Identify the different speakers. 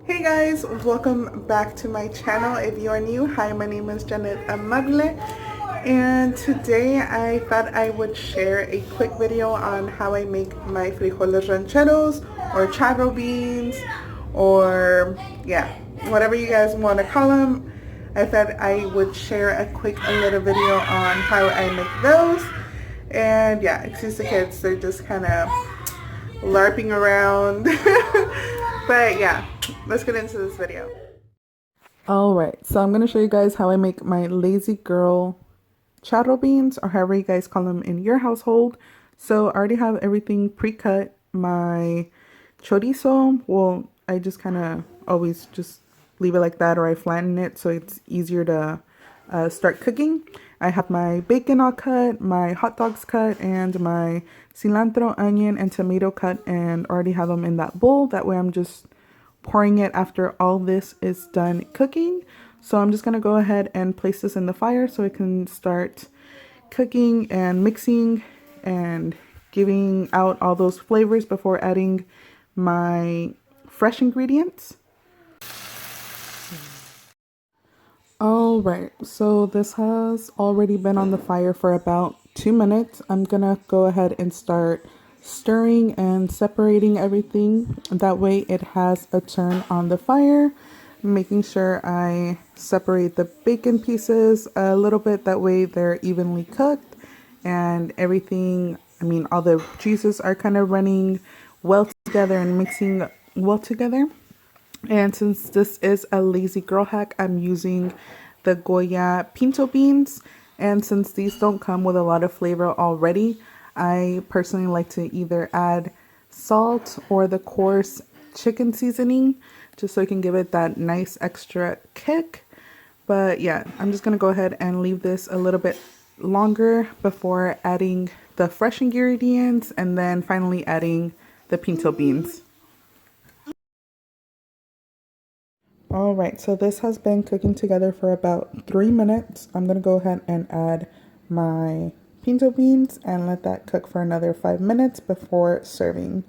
Speaker 1: Hey guys, welcome back to my channel. If you are new, hi, my name is Janet Amable, and today I thought I would share a quick video on how I make my frijoles rancheros or charro beans, or yeah, whatever you guys want to call them. I thought I would share a little video on how I make those. And yeah, excuse the kids, they're just kind of LARPing around. But yeah, let's get into this video. Alright, so I'm going to show you guys how I make my lazy girl charro beans, or however you guys call them in your household. So I already have everything pre-cut. My chorizo, well, I just kind of always just leave it like that, or I flatten it so it's easier to start cooking. I have my bacon all cut, my hot dogs cut, and my cilantro, onion, and tomato cut, and already have them in that bowl. That way I'm just pouring it after all this is done cooking. So I'm just going to go ahead and place this in the fire so it can start cooking and mixing and giving out all those flavors before adding my fresh ingredients. Alright, so this has already been on the fire for about 2 minutes. I'm gonna go ahead and start stirring and separating everything. That way it has a turn on the fire, making sure I separate the bacon pieces a little bit. That way they're evenly cooked and everything, all the juices are kind of running well together and mixing well together. And since this is a lazy girl hack, I'm using the Goya pinto beans. And since these don't come with a lot of flavor already, I personally like to either add salt or the coarse chicken seasoning, just so I can give it that nice extra kick. But yeah, I'm just going to go ahead and leave this a little bit longer before adding the fresh ingredients and then finally adding the pinto beans. Alright, so this has been cooking together for about 3 minutes. I'm going to go ahead and add my pinto beans and let that cook for another 5 minutes before serving.